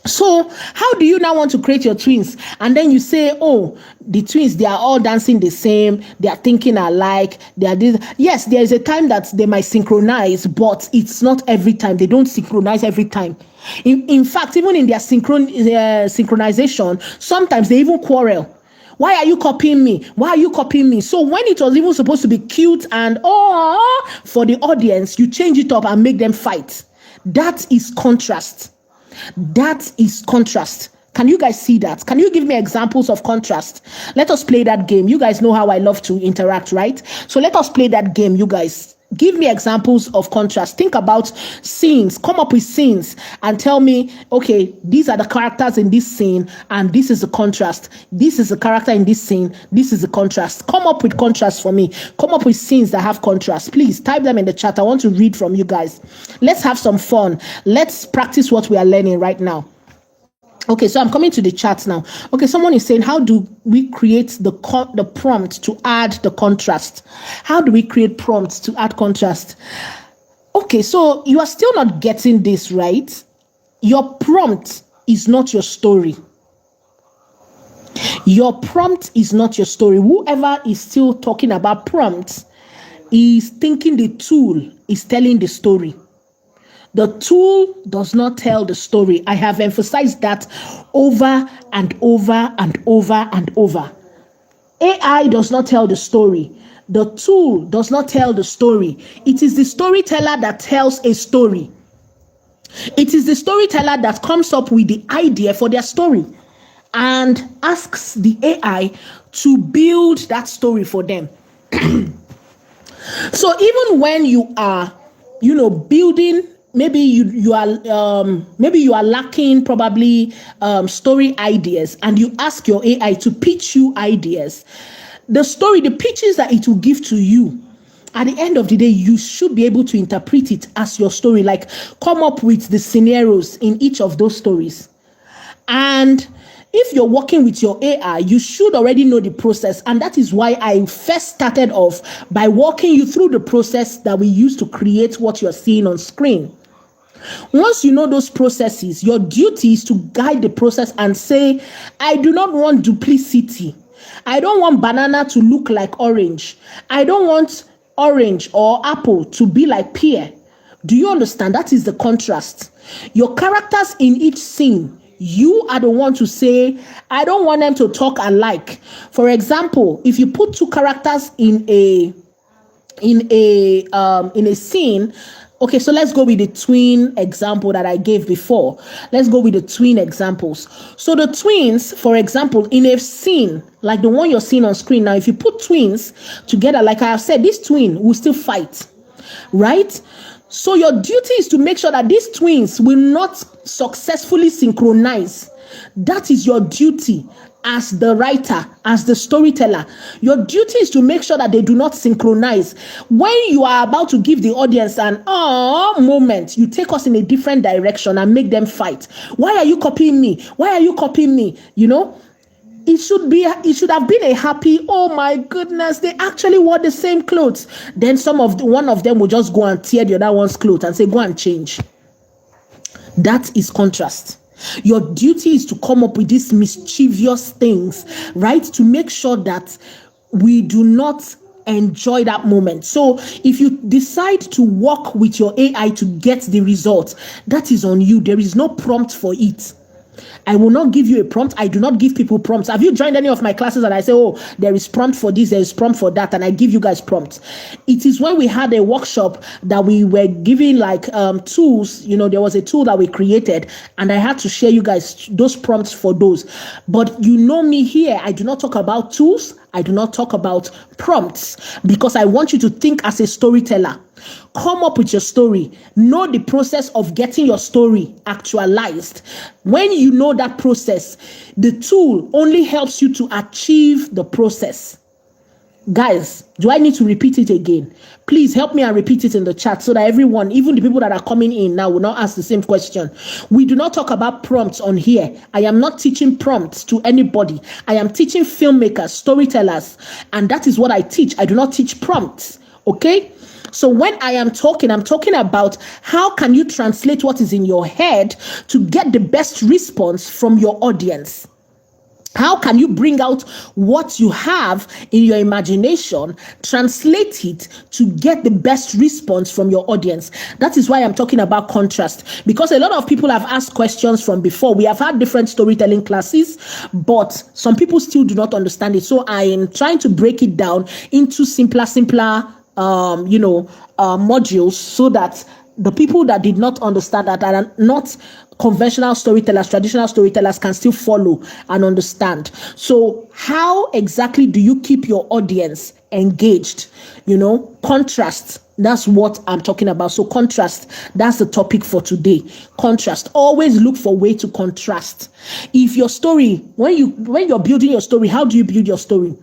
So how do you now want to create your twins? And then you say, oh, the twins, they are all dancing the same. They are thinking alike. They are this. Yes, there is a time that they might synchronize, but it's not every time. They don't synchronize every time. In fact, even in their synchronization, sometimes they even quarrel. Why are you copying me? Why are you copying me? So when it was even supposed to be cute and for the audience, you change it up and make them fight. That is contrast. That is contrast. Can you guys see that? Can you give me examples of contrast? Let us play that game. You guys know how I love to interact, right? So let us play that game, you guys. Give me examples of contrast. Think about scenes. Come up with scenes and tell me, okay, these are the characters in this scene and this is the contrast. This is the character in this scene. This is the contrast. Come up with contrast for me. Come up with scenes that have contrast. Please type them in the chat. I want to read from you guys. Let's have some fun. Let's practice what we are learning right now. Okay, so I'm coming to the chat now. Okay, someone is saying, how do we create the prompt to add the contrast? How do we create prompts to add contrast? Okay, so you are still not getting this right. Your prompt is not your story. Your prompt is not your story. Whoever is still talking about prompts is thinking the tool is telling the story. The tool does not tell the story. I have emphasized that over and over and over and over. AI does not tell the story. The tool does not tell the story. It is the storyteller that tells a story. It is the storyteller that comes up with the idea for their story and asks the AI to build that story for them. So even when you are, building, maybe you are lacking probably story ideas, and you ask your AI to pitch you ideas. The pitches that it will give to you, at the end of the day, you should be able to interpret it as your story, like come up with the scenarios in each of those stories. And if you're working with your AI, you should already know the process. And that is why I first started off by walking you through the process that we use to create what you're seeing on screen. Once you know those processes, your duty is to guide the process and say, I do not want duplicity. I don't want banana to look like orange. I don't want orange or apple to be like pear. Do you understand? That is the contrast. Your characters in each scene, you are the one to say, I don't want them to talk alike. For example, if you put two characters in a scene, okay, so let's go with the twin example that I gave before. Let's go with the twin examples. So the twins, for example, in a scene like the one you're seeing on screen now, if you put twins together, like I have said, this twin will still fight, right? So your duty is to make sure that these twins will not successfully synchronize. That is your duty as the writer, as the storyteller. Your duty is to make sure that they do not synchronize. When you are about to give the audience an moment, you take us in a different direction and make them fight. Why are you copying me? Why are you copying me? It should have been a happy, oh my goodness, they actually wore the same clothes. Then one of them will just go and tear the other one's clothes and say, go and change. That is contrast. Your duty is to come up with these mischievous things, right? To make sure that we do not enjoy that moment. So if you decide to work with your AI to get the result, that is on you. There is no prompt for it. I will not give you a prompt. I do not give people prompts. Have you joined any of my classes and I say, oh, there is prompt for this, there is prompt for that, and I give you guys prompts? It is when we had a workshop that we were giving like tools. There was a tool that we created and I had to share you guys those prompts for those. But me here, I do not talk about tools. I do not talk about prompts because I want you to think as a storyteller. Come up with your story. Know the process of getting your story actualized. When you know that process, the tool only helps you to achieve the process. Guys, do I need to repeat it again? Please help me and repeat it in the chat so that everyone, even the people that are coming in now, will not ask the same question. We do not talk about prompts on here. I am not teaching prompts to anybody. I am teaching filmmakers, storytellers, and that is what I teach. I do not teach prompts, okay? So when I am talking, I'm talking about how can you translate what is in your head to get the best response from your audience. How can you bring out what you have in your imagination, translate it to get the best response from your audience? That is why I'm talking about contrast, because a lot of people have asked questions from before. We have had different storytelling classes, but some people still do not understand it. So I am trying to break it down into simpler modules so that the people that did not understand that are not conventional storytellers, traditional storytellers, can still follow and understand. So how exactly do you keep your audience engaged? Contrast. That's what I'm talking about. So contrast, that's the topic for today. Contrast. Always look for a way to contrast. If your story, when you're building your story, how do you build your story?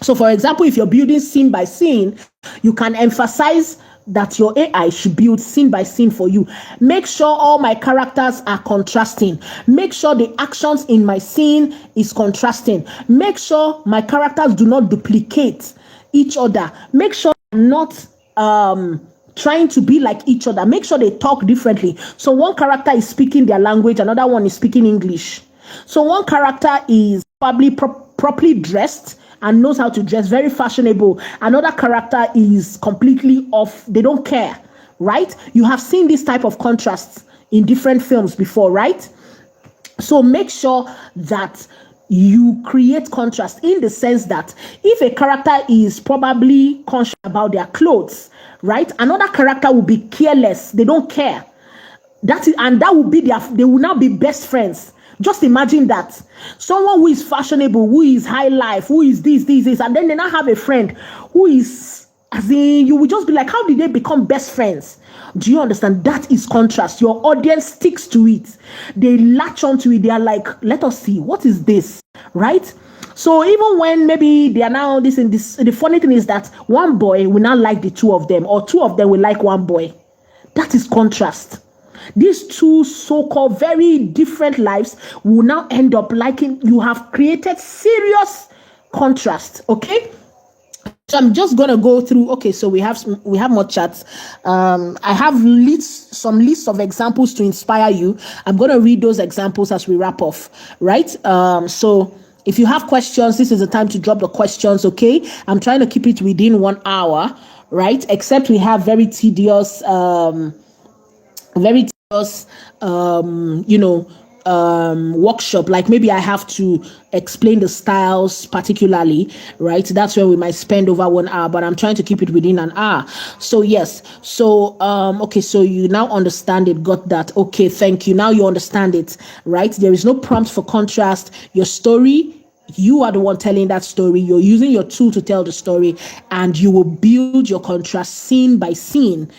So for example, if you're building scene by scene, you can emphasize that your AI should build scene by scene for you. Make sure all my characters are contrasting. Make sure the actions in my scene is contrasting. Make sure my characters do not duplicate each other. Make sure I'm not trying to be like each other. Make sure they talk differently. So one character is speaking their language, another one is speaking English. So one character is probably properly dressed and knows how to dress, very fashionable. Another character is completely off. They don't care, right? You have seen this type of contrasts in different films before, right? So make sure that you create contrast in the sense that if a character is probably conscious about their clothes, right, another character will be careless, they don't care. That will be they will now be best friends. Just imagine that. Someone who is fashionable, who is high life, who is this, and then they now have a friend who is, as in, you will just be like, how did they become best friends? Do you understand? That is contrast. Your audience sticks to it. They latch onto it. They are like, let us see, what is this? Right? So even when maybe they are now this and this, the funny thing is that one boy will not like the two of them, or two of them will like one boy. That is contrast. These two so-called very different lives will now end up liking. You have created serious contrast. Okay. So I'm just gonna go through. Okay, so we have more chats. I have some lists of examples to inspire you. I'm gonna read those examples as we wrap off. Right. So if you have questions, this is the time to drop the questions. Okay. I'm trying to keep it within 1 hour. Right. Except we have very tedious workshop, like maybe I have to explain the styles particularly, right? That's where we might spend over 1 hour, but I'm trying to keep it within an hour. So yes, so okay, so you now understand it, got that? Okay, thank you. Now you understand it, right? There is no prompt for contrast. Your story, you are the one telling that story. You're using your tool to tell the story, and you will build your contrast scene by scene,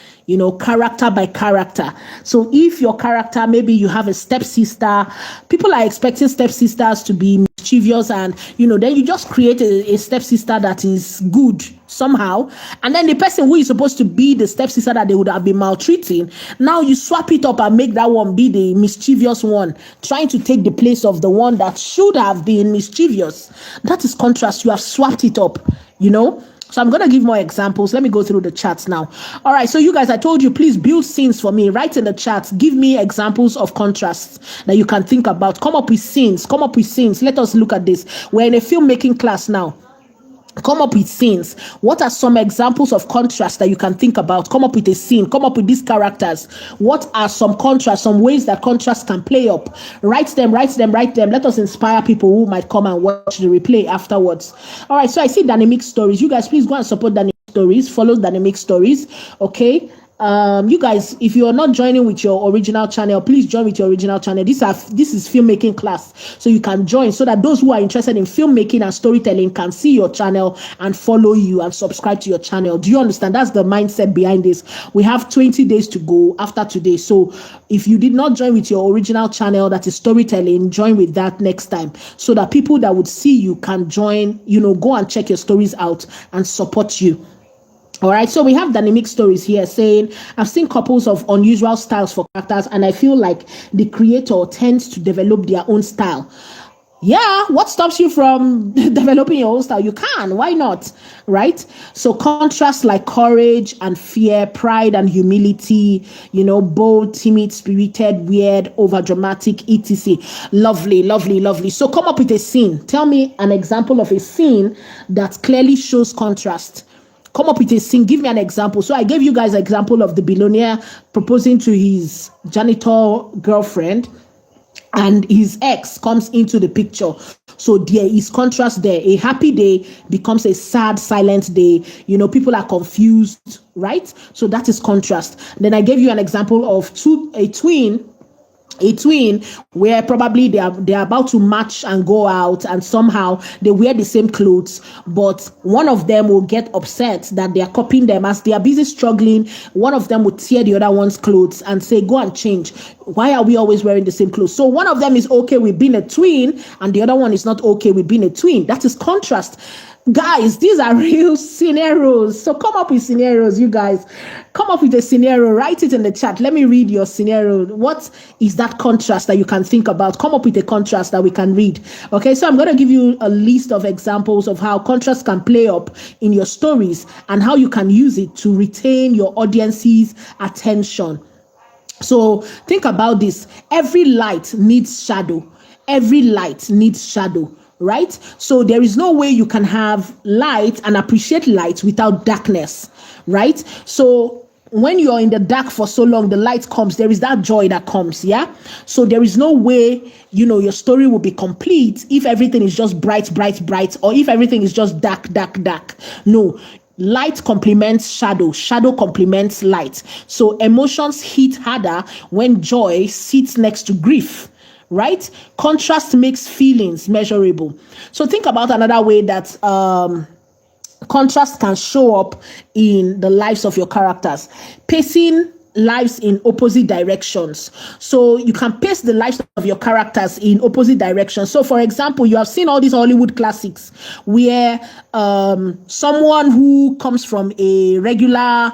character by character. So if your character, maybe you have a stepsister, people are expecting stepsisters to be mischievous, and then you just create a stepsister that is good somehow, and then the person who is supposed to be the stepsister that they would have been maltreating, now you swap it up and make that one be the mischievous one, trying to take the place of the one that should have been mischievous. That is contrast. You have swapped it up, So I'm going to give more examples. Let me go through the chats now. All right. So you guys, I told you, please build scenes for me. Write in the chat. Give me examples of contrasts that you can think about. Come up with scenes. Let us look at this. We're in a filmmaking class now. Come up with scenes. What are some examples of contrast that you can think about? Come up with a scene. Come up with these characters. What are some contrasts, some ways that contrast can play up? Write them. Let us inspire people who might come and watch the replay afterwards. All right, so I see Dynamic Stories. You guys, please go and support Dynamic Stories. Follow Dynamic Stories. Okay. You guys, if you are not joining with your original channel, please join with your original channel. This is filmmaking class, so you can join, so that those who are interested in filmmaking and storytelling can see your channel and follow you and subscribe to your channel. Do you understand? That's the mindset behind this. We have 20 days to go after today, so if you did not join with your original channel that is storytelling, join with that next time, so that people that would see you can join, go and check your stories out and support you. All right, so we have Dynamic Stories here saying, I've seen couples of unusual styles for characters, and I feel like the creator tends to develop their own style. Yeah, what stops you from developing your own style? You can, why not? Right? So contrasts like courage and fear, pride and humility, bold, timid, spirited, weird, over dramatic, etc. Lovely. So come up with a scene. Tell me an example of a scene that clearly shows contrast. Come up with a scene. Give me an example. So I gave you guys an example of the billionaire proposing to his janitor girlfriend, and his ex comes into the picture. So there is contrast there. A happy day becomes a sad, silent day. People are confused, right? So that is contrast. Then I gave you an example of a twin where probably they are about to match and go out, and somehow they wear the same clothes, but one of them will get upset that they are copying them. As they are busy struggling, one of them will tear the other one's clothes and say, go and change. Why are we always wearing the same clothes? So one of them is okay with being a twin, and the other one is not okay with being a twin. That is contrast. Guys, these are real scenarios. So come up with scenarios, you guys. Come up with a scenario. Write it in the chat. Let me read your scenario. What is that contrast that you can think about? Come up with a contrast that we can read. Okay, so I'm going to give you a list of examples of how contrast can play up in your stories and how you can use it to retain your audience's attention. So think about this. Every light needs shadow. Right? So there is no way you can have light and appreciate light without darkness, right? So when you're in the dark for so long, the light comes, there is that joy that comes. Yeah. So there is no way, your story will be complete if everything is just bright, bright, bright, or if everything is just dark, dark, dark. No. Light complements shadow, shadow complements light. So emotions hit harder when joy sits next to grief, right? Contrast makes feelings measurable. So think about another way that contrast can show up in the lives of your characters. Pacing lives in opposite directions. So you can pace the lives of your characters in opposite directions. So for example, you have seen all these Hollywood classics where someone who comes from a regular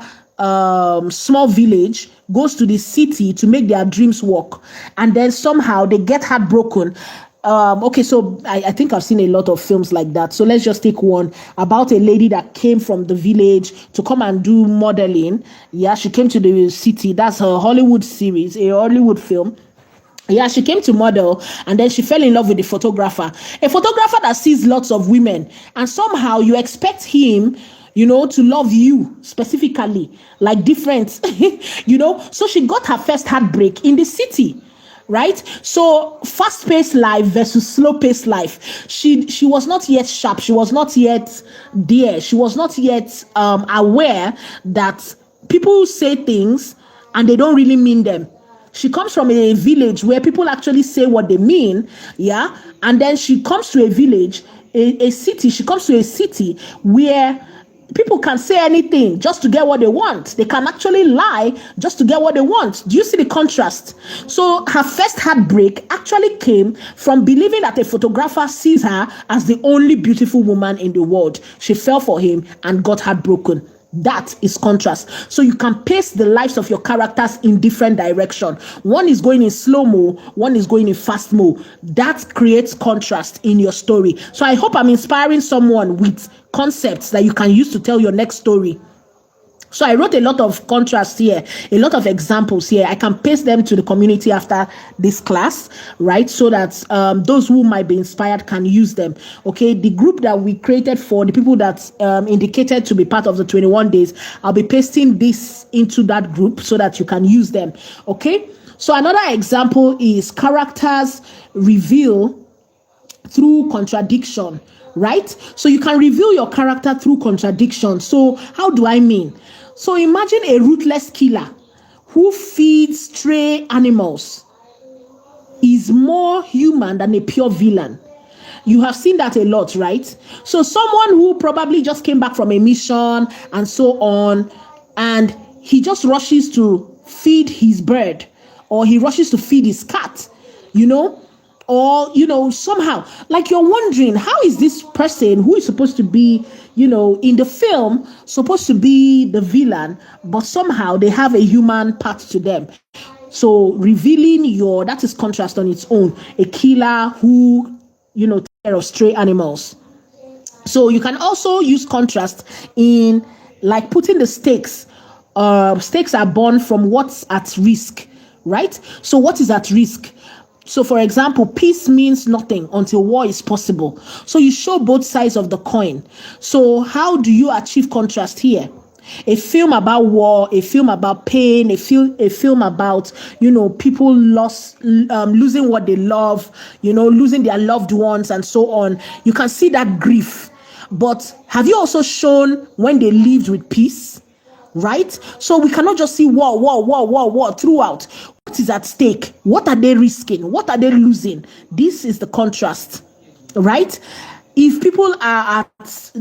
small village goes to the city to make their dreams work, and then somehow they get heartbroken. Okay, so I think I've seen a lot of films like that. So let's just take one about a lady that came from the village to come and do modeling. Yeah, she came to the city. That's her Hollywood series, a Hollywood film. Yeah, she came to model, and then she fell in love with the photographer. A photographer that sees lots of women, and somehow you expect him, to love you specifically, like different, So she got her first heartbreak in the city. Right? So fast-paced life versus slow-paced life. She was not yet sharp. She was not yet there. She was not yet aware that people say things and they don't really mean them. She comes from a village where people actually say what they mean, yeah? And then she comes to a village, a city. She comes to a city where people can say anything just to get what they want. They can actually lie just to get what they want. Do you see the contrast? So her first heartbreak actually came from believing that a photographer sees her as the only beautiful woman in the world. She fell for him and got heartbroken. That is contrast. So you can pace the lives of your characters in different directions. One is going in slow-mo, one is going in fast-mo. That creates contrast in your story. So I hope I'm inspiring someone with concepts that you can use to tell your next story. So I wrote a lot of contrasts here, a lot of examples here. I can paste them to the community after this class, right? So that those who might be inspired can use them. Okay, the group that we created for the people that indicated to be part of the 21 days, I'll be pasting this into that group so that you can use them. Okay, so another example is characters reveal through contradiction, right? So you can reveal your character through contradiction. So how do I mean? So imagine a ruthless killer who feeds stray animals is more human than a pure villain. You have seen that a lot, right? So someone who probably just came back from a mission and so on, and he just rushes to feed his bird, or he rushes to feed his cat, or somehow, like, you're wondering, how is this person who is supposed to be in the film supposed to be the villain, but somehow they have a human part to them. So revealing that is contrast on its own. A killer who takes care of stray animals. So you can also use contrast in, like, putting the stakes. Stakes are born from what's at risk, right? So what is at risk? So, for example, peace means nothing until war is possible. So you show both sides of the coin. So how do you achieve contrast here? A film about war, a film about pain, a film about, people losing what they love, losing their loved ones and so on. You can see that grief. But have you also shown when they lived with peace? Right? So we cannot just see war throughout. What is at stake? What are they risking? What are they losing? This is the contrast, right? If people are at,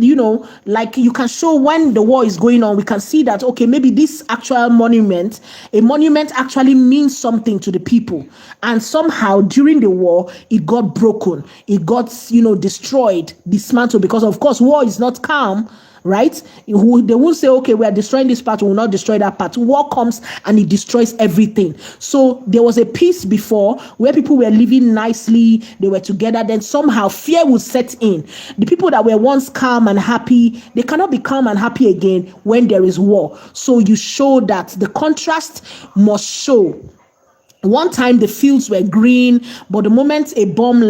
like, you can show when the war is going on, we can see that, okay, maybe this actual a monument actually means something to the people. And somehow during the war, it got broken. It got, destroyed, dismantled, because of course, war is not calm. Right? They won't say, okay, we are destroying this part, we will not destroy that part. War comes and it destroys everything. So there was a peace before where people were living nicely, they were together, then somehow fear would set in. The people that were once calm and happy, they cannot be calm and happy again when there is war. So you show that the contrast must show. One time the fields were green, but the moment a bomb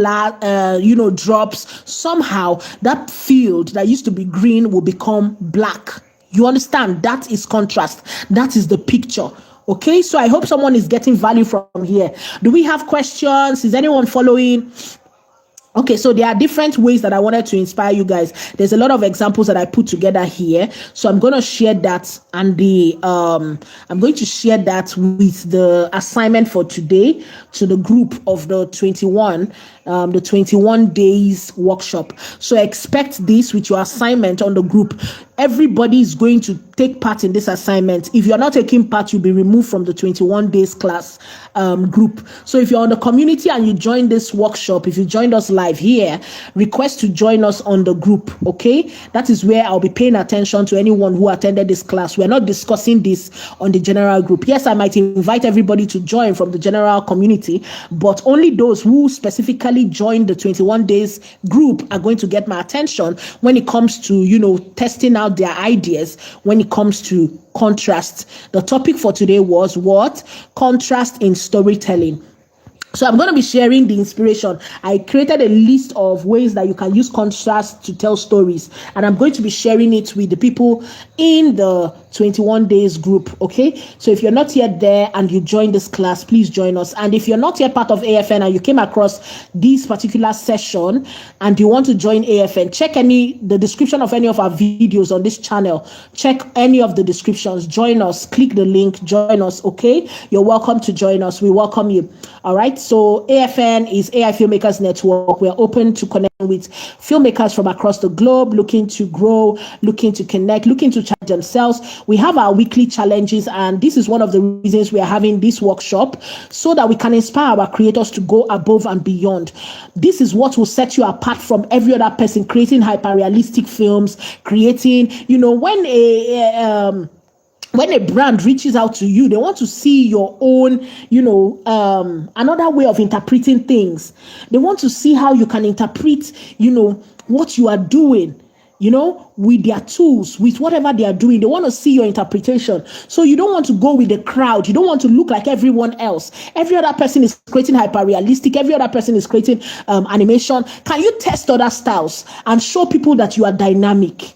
drops, somehow that field that used to be green will become black. You understand? That is contrast. That is the picture. Okay, so I hope someone is getting value from here. Do we have questions? Is anyone following? Okay, so there are different ways that I wanted to inspire you guys. There's a lot of examples that I put together here. So I'm going to share that, and I'm going to share that with the assignment for today to the group of the 21 days workshop. So expect this with your assignment on the group. Everybody is going to take part in this assignment. If you're not taking part, you'll be removed from the 21 days class group. So if you're on the community and you join this workshop, if you joined us live here, request to join us on the group. Okay, that is where I'll be paying attention to anyone who attended this class. We're not discussing this on the general group. Yes, I might invite everybody to join from the general community, but only those who specifically joined the 21 days group are going to get my attention when it comes to, testing out their ideas when it comes to contrast. The topic for today was what? Contrast in storytelling. So I'm going to be sharing the inspiration. I created a list of ways that you can use contrast to tell stories, and I'm going to be sharing it with the people in the 21 days group. Okay, so if you're not yet there and you join this class, please join us. And if you're not yet part of AFN and you came across this particular session and you want to join AFN, check the description of any of our videos on this channel. Check any of the descriptions. Join us. Click the link. Join us. Okay, you're welcome to join us. We welcome you. All right. So AFN is AI Filmmakers Network. We're open to connect with filmmakers from across the globe, looking to grow, looking to connect, looking to challenge themselves. We have our weekly challenges, and this is one of the reasons we are having this workshop, so that we can inspire our creators to go above and beyond. This is what will set you apart from every other person creating hyper-realistic films, creating, when a brand reaches out to you, they want to see your own, another way of interpreting things. They want to see how you can interpret, what you are doing, with their tools, with whatever they are doing. They want to see your interpretation. So you don't want to go with the crowd. You don't want to look like everyone else. Every other person is creating hyper-realistic. Every other person is creating animation. Can you test other styles and show people that you are dynamic?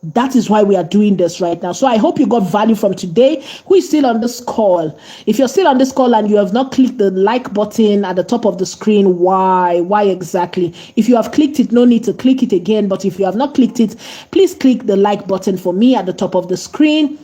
That is why we are doing this right now. So I hope you got value from today. Who is still on this call? If you're still on this call and you have not clicked the like button at the top of the screen, why? Why exactly? If you have clicked it, no need to click it again. But if you have not clicked it, please click the like button for me at the top of the screen.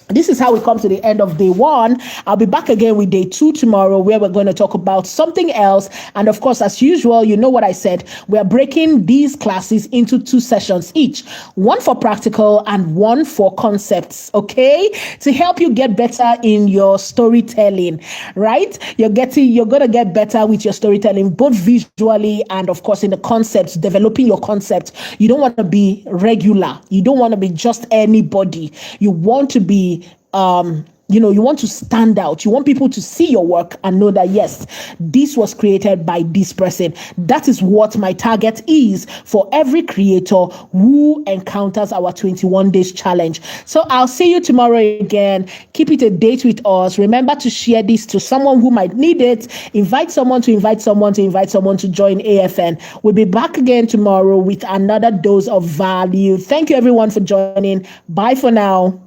This is how we come to the end of day 1. I'll be back again with day 2 tomorrow, where we're going to talk about something else. And of course, as usual, you know what I said, we're breaking these classes into 2 sessions each, one for practical and one for concepts, okay? To help you get better in your storytelling, right? You're going to get better with your storytelling, both visually and of course in the concepts, developing your concept. You don't want to be regular. You don't want to be just anybody. You want to be you want to stand out. You want people to see your work and know that, yes, this was created by this person. That is what my target is for every creator who encounters our 21 days challenge. So I'll see you tomorrow again. Keep it a date with us. Remember to share this to someone who might need it. Invite someone to invite someone to invite someone to join AFN. We'll be back again tomorrow with another dose of value. Thank you everyone for joining. Bye for now.